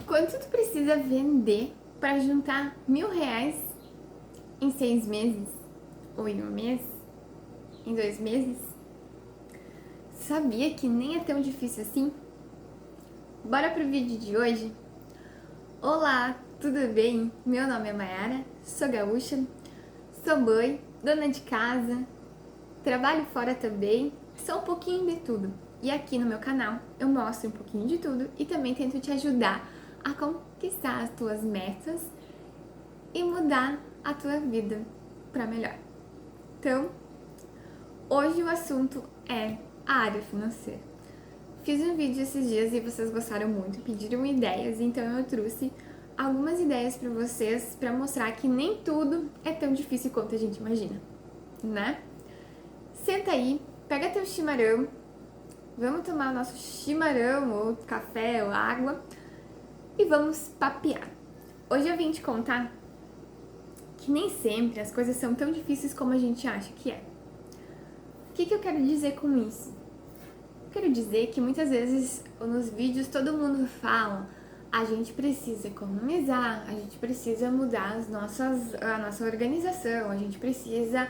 Quanto tu precisa vender para juntar R$ 1.000 em 6 meses? Ou em um mês? Em 2 meses? Sabia que nem é tão difícil assim? Bora pro vídeo de hoje? Olá, tudo bem? Meu nome é Mayara, sou gaúcha, sou mãe, dona de casa, trabalho fora também, sou um pouquinho de tudo. E aqui no meu canal eu mostro um pouquinho de tudo e também tento te ajudar a conquistar as tuas metas e mudar a tua vida para melhor. Então, hoje o assunto é a área financeira. Fiz um vídeo esses dias e vocês gostaram muito, pediram ideias, então eu trouxe algumas ideias para vocês para mostrar que nem tudo é tão difícil quanto a gente imagina, né? Senta aí, pega teu chimarrão, vamos tomar o nosso chimarrão ou café ou água e vamos papear. Hoje eu vim te contar que nem sempre as coisas são tão difíceis como a gente acha que é. O que eu quero dizer com isso? Quero dizer que muitas vezes nos vídeos todo mundo fala a gente precisa economizar, a gente precisa mudar a nossa organização, a gente precisa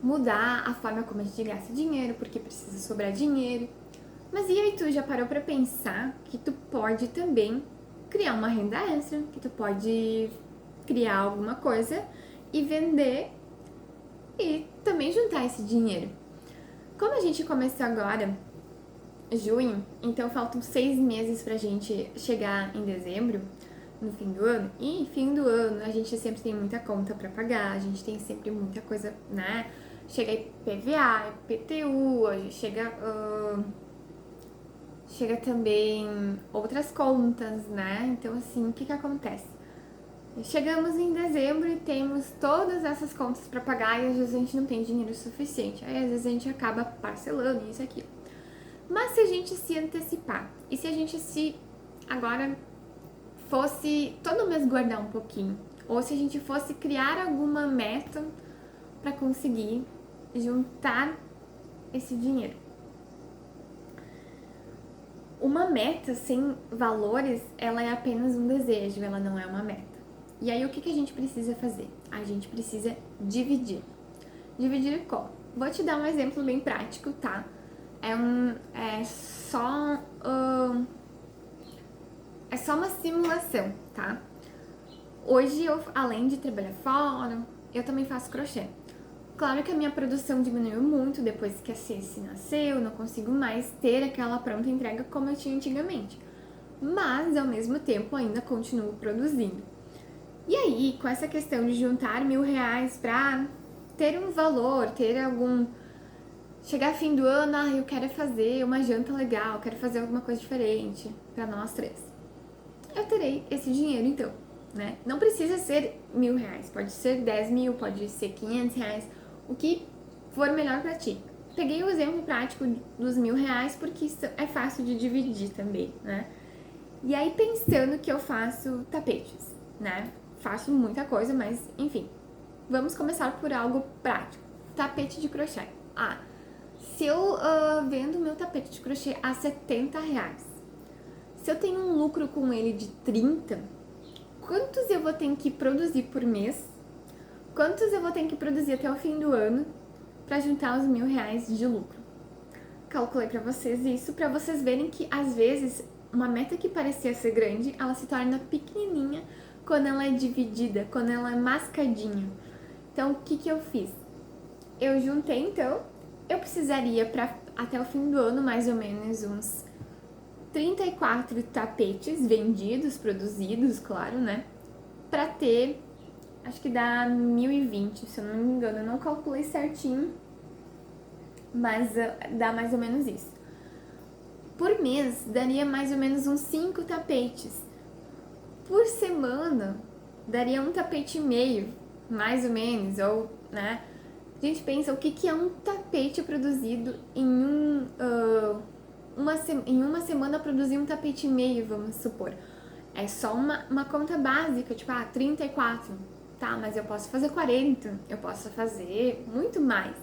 mudar a forma como a gente gasta dinheiro, porque precisa sobrar dinheiro. Mas e aí tu já parou pra pensar que tu pode também criar uma renda extra, que tu pode criar alguma coisa e vender e também juntar esse dinheiro? Como a gente começou agora, junho, então faltam 6 meses pra gente chegar em dezembro, no fim do ano. E fim do ano a gente sempre tem muita conta pra pagar, a gente tem sempre muita coisa, né? Chega IPVA, IPTU, chega também outras contas, né? Então assim, o que acontece? Chegamos em dezembro e temos todas essas contas para pagar e às vezes a gente não tem dinheiro suficiente. Aí às vezes a gente acaba parcelando isso aqui. Mas se a gente se antecipar e se a gente se agora fosse todo mês guardar um pouquinho, ou se a gente fosse criar alguma meta para conseguir juntar esse dinheiro. Uma meta sem valores, ela é apenas um desejo, ela não é uma meta. E aí o que a gente precisa fazer? A gente precisa dividir. Dividir como? Vou te dar um exemplo bem prático, tá? É só uma simulação, tá? Hoje eu, além de trabalhar fora, eu também faço crochê. Claro que a minha produção diminuiu muito depois que a Ceci nasceu, não consigo mais ter aquela pronta entrega como eu tinha antigamente. Mas, ao mesmo tempo, ainda continuo produzindo. E aí, com essa questão de juntar R$ 1.000 pra ter um valor, ter algum... Chegar fim do ano, eu quero fazer uma janta legal, quero fazer alguma coisa diferente pra nós três. Eu terei esse dinheiro, então, né? Não precisa ser R$ 1.000, pode ser 10 mil, pode ser R$ 500, o que for melhor pra ti. Peguei o exemplo prático dos R$ 1.000 porque isso é fácil de dividir também, né? E aí pensando que eu faço tapetes, né? Faço muita coisa, mas enfim. Vamos começar por algo prático. Tapete de crochê. Se eu vendo meu tapete de crochê a R$ 70, se eu tenho um lucro com ele de 30, quantos eu vou ter que produzir por mês? Quantos eu vou ter que produzir até o fim do ano para juntar os R$ 1.000 de lucro? Calculei para vocês isso, para vocês verem que às vezes uma meta que parecia ser grande, ela se torna pequenininha quando ela é dividida, quando ela é mascadinha. Então, o que eu fiz? Eu juntei, então, eu precisaria para até o fim do ano mais ou menos uns 34 tapetes vendidos, produzidos, claro, né? Pra ter, acho que dá 1.020, se eu não me engano, eu não calculei certinho, mas dá mais ou menos isso. Por mês, daria mais ou menos uns 5 tapetes. Por semana, daria um tapete e meio, mais ou menos, ou, né? A gente pensa, o que é um tapete produzido em uma semana produzir um tapete e meio, vamos supor. É só uma conta básica, tipo, 34, tá? Mas eu posso fazer 40, eu posso fazer muito mais.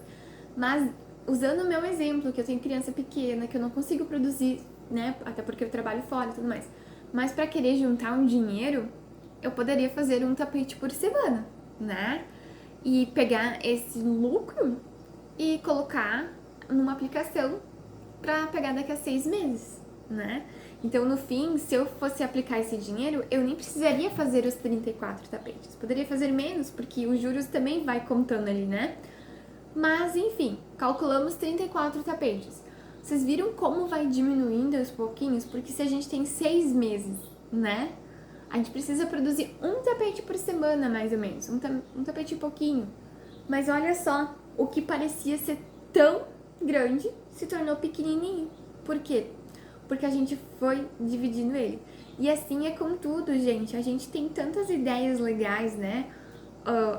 Mas, usando o meu exemplo, que eu tenho criança pequena, que eu não consigo produzir, né? Até porque eu trabalho fora e tudo mais. Mas para querer juntar um dinheiro, eu poderia fazer um tapete por semana, né? E pegar esse lucro e colocar numa aplicação para pegar daqui a 6 meses, né? Então, no fim, se eu fosse aplicar esse dinheiro, eu nem precisaria fazer os 34 tapetes. Poderia fazer menos, porque os juros também vai contando ali, né? Mas, enfim, calculamos 34 tapetes. Vocês viram como vai diminuindo aos pouquinhos? Porque se a gente tem 6 meses, né? A gente precisa produzir um tapete por semana, mais ou menos. Um tapete e pouquinho. Mas olha só, o que parecia ser tão grande se tornou pequenininho. Por quê? Porque a gente foi dividindo ele. E assim é com tudo, gente. A gente tem tantas ideias legais, né?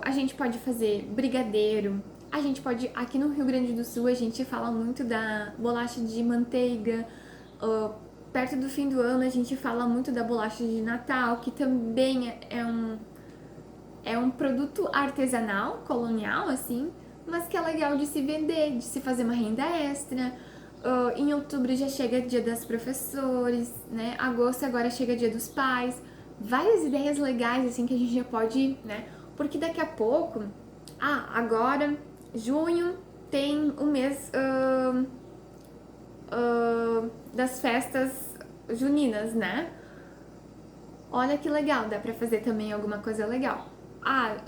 A gente pode fazer brigadeiro. A gente pode... Aqui no Rio Grande do Sul, a gente fala muito da bolacha de manteiga. Perto do fim do ano, a gente fala muito da bolacha de Natal, que também é um produto artesanal, colonial, assim, mas que é legal de se vender, de se fazer uma renda extra. Em outubro já chega Dia das Professores, né? Agosto agora chega Dia dos Pais. Várias ideias legais, assim, que a gente já pode, né? Porque daqui a pouco... agora, junho, tem o mês das festas juninas, né? Olha que legal, dá pra fazer também alguma coisa legal.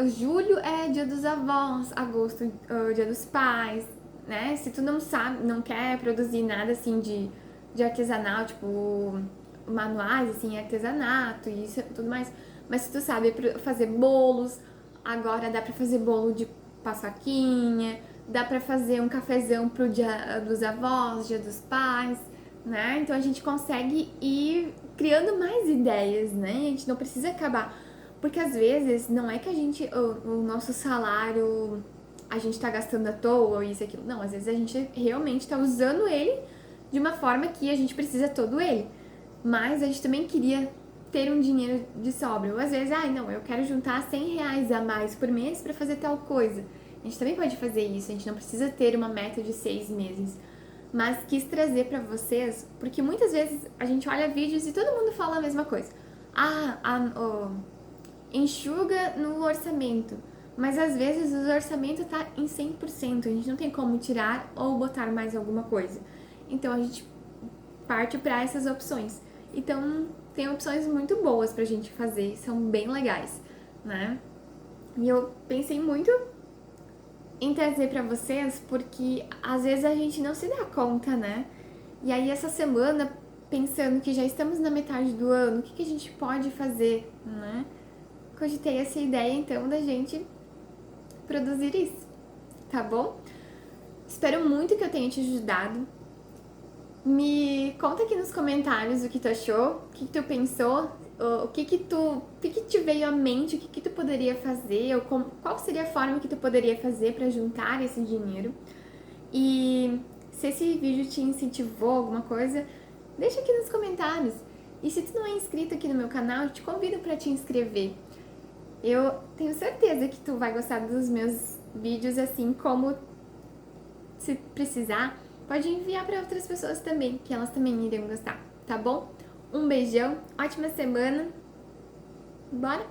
Julho é Dia dos Avós, agosto Dia dos Pais, né? Se tu não sabe, não quer produzir nada assim de artesanal, tipo manuais, assim, artesanato e isso tudo mais, mas se tu sabe fazer bolos, agora dá pra fazer bolo de paçoquinha, dá pra fazer um cafezão pro Dia dos Avós, Dia dos Pais, né? Então a gente consegue ir criando mais ideias, né? A gente não precisa acabar. Porque às vezes não é que o nosso salário, a gente tá gastando à toa ou isso e aquilo. Não, às vezes a gente realmente tá usando ele de uma forma que a gente precisa todo ele. Mas a gente também queria ter um dinheiro de sobra. Ou às vezes, não, eu quero juntar 100 reais a mais por mês pra fazer tal coisa. A gente também pode fazer isso, a gente não precisa ter uma meta de 6 meses. Mas quis trazer pra vocês, porque muitas vezes a gente olha vídeos e todo mundo fala a mesma coisa. Enxuga no orçamento. Mas às vezes o orçamento tá em 100%, a gente não tem como tirar ou botar mais alguma coisa. Então a gente parte para essas opções. Então tem opções muito boas pra gente fazer, são bem legais, né? E eu pensei muito em trazer pra vocês porque às vezes a gente não se dá conta, né? E aí essa semana, pensando que já estamos na metade do ano, o que a gente pode fazer, né? Cogitei essa ideia então da gente produzir isso, tá bom? Espero muito que eu tenha te ajudado. Me conta aqui nos comentários o que tu achou, o que tu pensou, o que te veio à mente, o que tu poderia fazer, ou qual seria a forma que tu poderia fazer para juntar esse dinheiro. E se esse vídeo te incentivou alguma coisa, deixa aqui nos comentários. E se tu não é inscrito aqui no meu canal, eu te convido para te inscrever. Eu tenho certeza que tu vai gostar dos meus vídeos, assim como, se precisar, pode enviar para outras pessoas também, que elas também iriam gostar, tá bom? Um beijão, ótima semana, bora!